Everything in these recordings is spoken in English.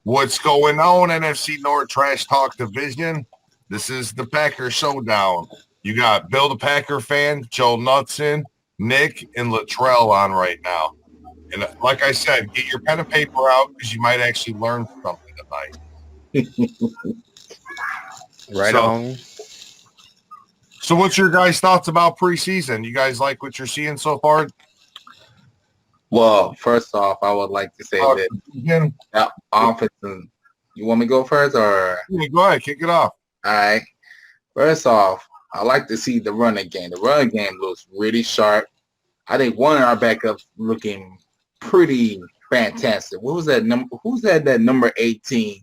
What's going on, NFC North Trash Talk Division? This is the Packer Showdown. You got Bill the Packer fan, Joe Knutson, Nick, and Latrell on right now. And like I said, get your pen and paper out because you might actually learn something tonight. Right on. So what's your guys' thoughts about preseason? You guys like what you're seeing so far? Well, first off, I would like to say that offense. You want me to go first, or go ahead, kick it off? All right. First off, I like to see the running game. The running game looks really sharp. I think one of our backups looking pretty fantastic. What was that number? Who's that? That number 18?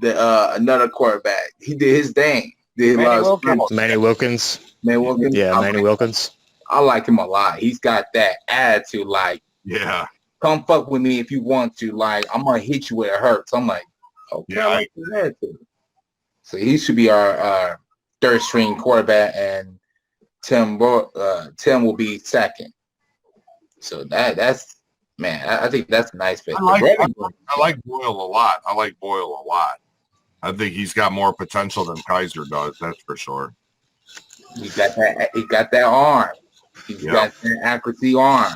The another quarterback. He did his thing. Manny Wilkins. Yeah, Manny Wilkins. I like him a lot. He's got that attitude, like, yeah, come fuck with me if you want to. Like, I'm gonna hit you where it hurts. I'm like, okay, yeah, I like his attitude. So he should be our third string quarterback, and Tim will be second. So that's man, I think that's a nice fit. I like Boyle a lot. I think he's got more potential than Kaiser does. That's for sure. He got that arm. He's got that accuracy arm.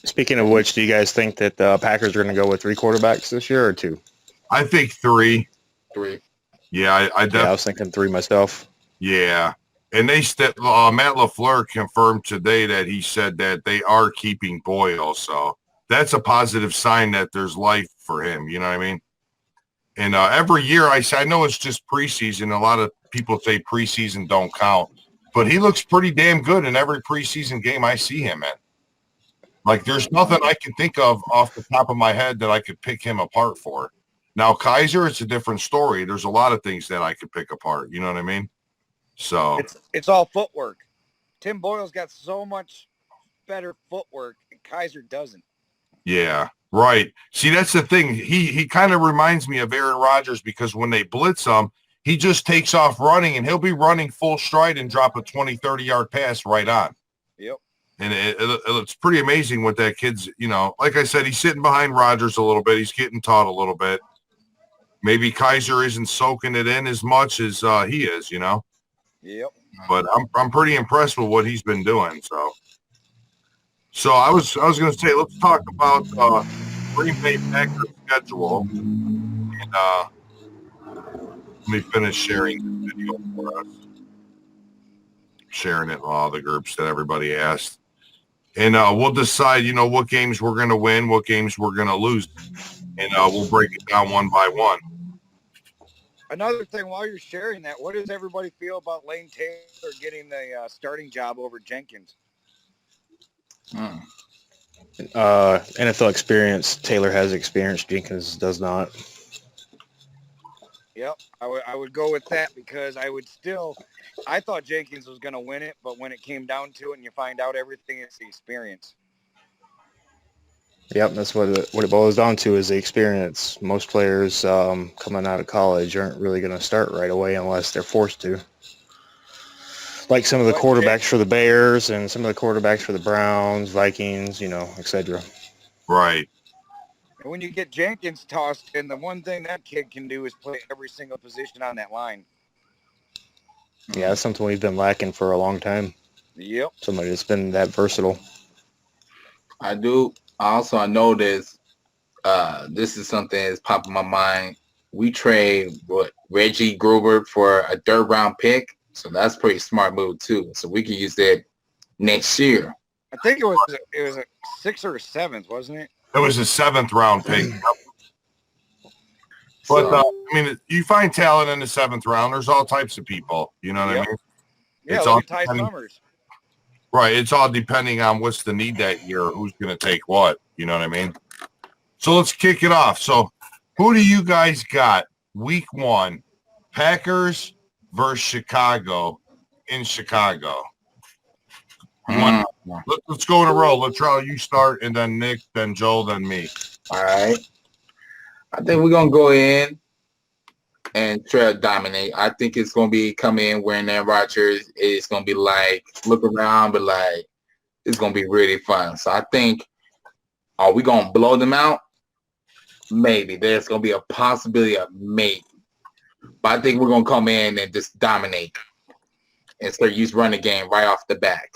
Speaking of which, do you guys think that the Packers are going to go with 3 quarterbacks this year or 2? I think 3. 3. Yeah, I was thinking 3 myself. Yeah. And Matt LaFleur confirmed today that he said that they are keeping Boyle. So that's a positive sign that there's life for him. You know what I mean? And every year I know it's just preseason. A lot of people say preseason don't count. But he looks pretty damn good in every preseason game I see him in. Like, there's nothing I can think of off the top of my head that I could pick him apart for. Now, Kaiser, it's a different story. There's a lot of things that I could pick apart. You know what I mean? So it's all footwork. Tim Boyle's got so much better footwork, and Kaiser doesn't. Yeah, right. See, that's the thing. He kind of reminds me of Aaron Rodgers because when they blitz him, he just takes off running, and he'll be running full stride and drop a 20, 30-yard pass right on. Yep. And it's pretty amazing what that kid's, like I said, he's sitting behind Rodgers a little bit. He's getting taught a little bit. Maybe Kaiser isn't soaking it in as much as he is, Yep. But I'm pretty impressed with what he's been doing. So I was going to say, let's talk about Green Bay Packers schedule. And let me finish sharing the video for us. Sharing it in all the groups that everybody asked. And we'll decide, what games we're going to win, what games we're going to lose. And we'll break it down one by one. Another thing, while you're sharing that, what does everybody feel about Lane Taylor getting the starting job over Jenkins? NFL experience. Taylor has experience. Jenkins does not. Yep, I would go with that because I thought Jenkins was going to win it, but when it came down to it and you find out everything, it's the experience. Yep, that's what it boils down to is the experience. Most players coming out of college aren't really going to start right away unless they're forced to. Like some of the quarterbacks for the Bears and some of the quarterbacks for the Browns, Vikings, etc. Right. And when you get Jenkins tossed in, the one thing that kid can do is play every single position on that line. Yeah, that's something we've been lacking for a long time. Yep. Somebody that's been that versatile. I do. Also, I know this is something that's popping my mind. We trade Reggie Gruber for a 3rd round pick. So that's a pretty smart move too. So we can use that next year. I think it was a 6th or a 7th, wasn't it? It was a 7th round pick. But you find talent in the 7th round. There's all types of people. You know what I mean? Yeah, it's all Ty Summers. Right. It's all depending on what's the need that year, who's going to take what. You know what I mean? So let's kick it off. So who do you guys got week 1? Packers versus Chicago in Chicago. Let's go in a row. Latrell, you start, and then Nick, then Joel, then me. All right. I think we're going to go in and try to dominate. I think it's going to be come in wearing Aaron Rodgers. It's going to be like, look around, but like, it's going to be really fun. So I think, are we going to blow them out? Maybe. There's going to be a possibility of maybe. But I think we're going to come in and just dominate and start use running game right off the bat.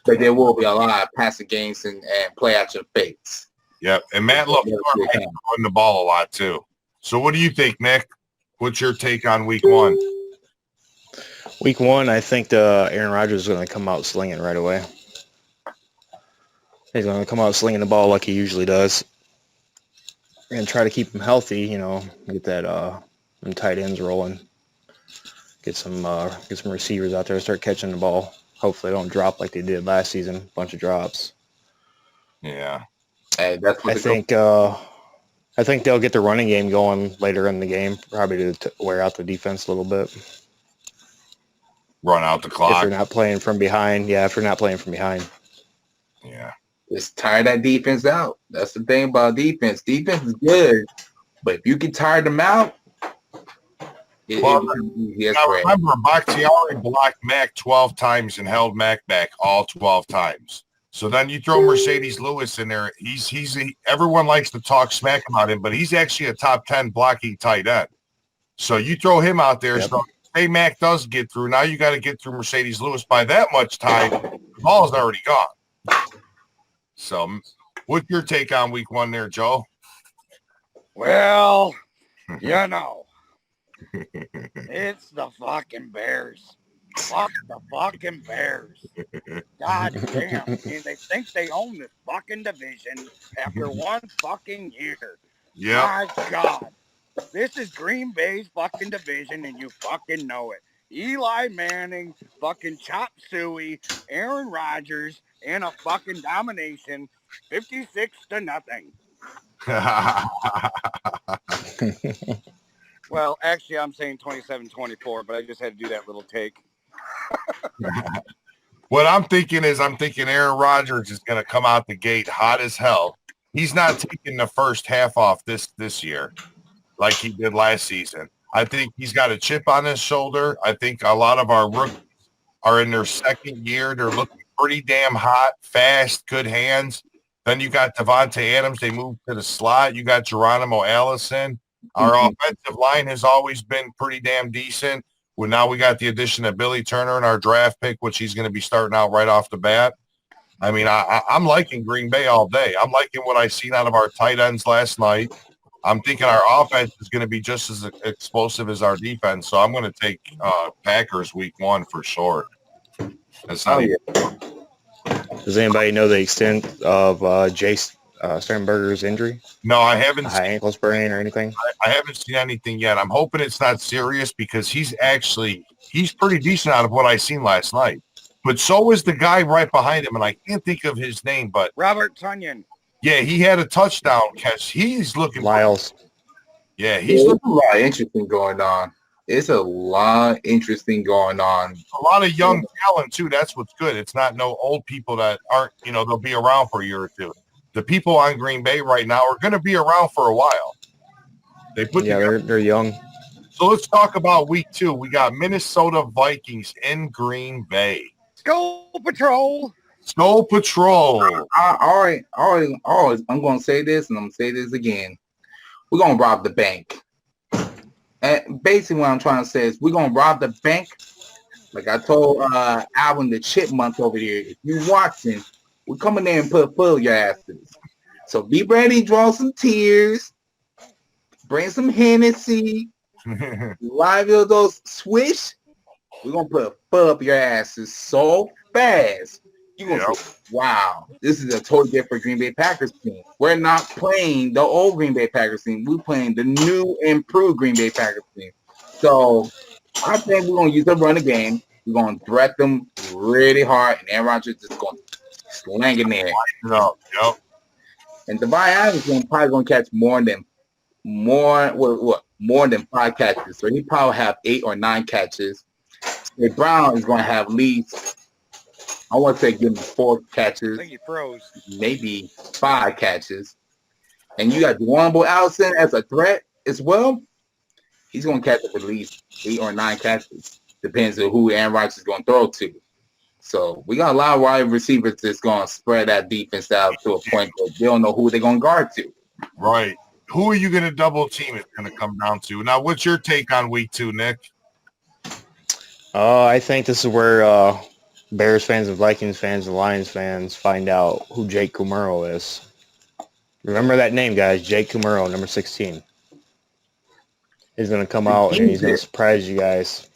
But there will be a lot of passing games and play action fakes. Yep. And Matt LaFleur might be running the ball a lot too. So what do you think, Nick? What's your take on week one? Week one, I think Aaron Rodgers is going to come out slinging right away. He's going to come out slinging the ball like he usually does, and try to keep him healthy. Get that them tight ends rolling. Get some receivers out there, start catching the ball. Hopefully, they don't drop like they did last season. A bunch of drops. Yeah. Hey, that's what I think they'll get the running game going later in the game, probably to wear out the defense a little bit. Run out the If clock. you're not playing from behind. Yeah, if you're not playing from behind. Yeah. Just tire that defense out. That's the thing about defense. Defense is good, but if you can tire them out, Now remember, Bakhtiari blocked Mac 12 times and held Mac back all 12 times. So then you throw Mercedes Lewis in there. Everyone likes to talk smack about him, but he's actually a top 10 blocking tight end. So you throw him out there. Yep. So hey, Mac does get through. Now you got to get through Mercedes Lewis by that much time. The ball is already gone. So what's your take on week one there, Joe? Well, it's the fucking Bears. Fuck the fucking Bears. God damn. And they think they own this fucking division after one fucking year. Yeah. My God. This is Green Bay's fucking division, and you fucking know it. Eli Manning, fucking Chop Suey, Aaron Rodgers, and a fucking domination, 56-0. Well, actually, I'm saying 27-24, but I just had to do that little take. What I'm thinking Aaron Rodgers is going to come out the gate hot as hell. He's not taking the first half off this year like he did last season. I think he's got a chip on his shoulder. I think a lot of our rookies are in their second year. They're looking pretty damn hot, fast, good hands. Then you got Devontae Adams. They moved to the slot. You got Geronimo Allison. Our offensive line has always been pretty damn decent. Well, now we got the addition of Billy Turner in our draft pick, which he's going to be starting out right off the bat. I mean, I'm liking Green Bay all day. I'm liking what I seen out of our tight ends last night. I'm thinking our offense is going to be just as explosive as our defense. So I'm going to take Packers week one for sure. That's not Does anybody know the extent of Jace Sternberger's injury? No, I haven't. High ankle sprain or anything? I haven't seen anything yet. I'm hoping it's not serious because he's pretty decent out of what I seen last night. But so is the guy right behind him, and I can't think of his name. But Robert Tonyan. Yeah, he had a touchdown catch. He's looking. Lyles. He's looking a lot interesting going on. It's a lot interesting going on. A lot of young talent too. That's what's good. It's not no old people that aren't. They'll be around for a year or two. The people on Green Bay right now are going to be around for a while. They're young. So let's talk about week 2. We got Minnesota Vikings in Green Bay. Skull Patrol. Skull Patrol. All right. I'm going to say this, and I'm going to say this again. We're going to rob the bank. And basically what I'm trying to say is we're going to rob the bank. Like I told Alvin the Chipmunk over here, if you're watching, we're coming there and put full your asses. So be ready, draw some tears, bring some Hennessy, live those swish. We're going to put full up your asses so fast. You're going to say, wow, this is a totally different Green Bay Packers team. We're not playing the old Green Bay Packers team. We're playing the new, improved Green Bay Packers team. So I think we're going to use the running game. We're going to threat them really hard, and Aaron Rodgers is just going to slang in there. Yep. And Devon Adams is probably going to catch more than 5 catches. So he probably have 8 or 9 catches. Hey, Brown is going to have at least, I want to say, give him 4 catches. I think he froze. Maybe 5 catches. And you got Geronimo Allison as a threat as well. He's going to catch at least 8 or 9 catches. Depends on who Aaron Rodgers is going to throw to. So we got a lot of wide receivers that's going to spread that defense out to a point where they don't know who they're going to guard to. Right. who are you going to double team? It's going to come down to. Now, what's your take on week 2, Nick? I think this is where Bears fans and Vikings fans and Lions fans find out who Jake Kumaro is. Remember that name, guys. Jake Kumaro, number 16. He's going to come out and he's going to surprise you guys.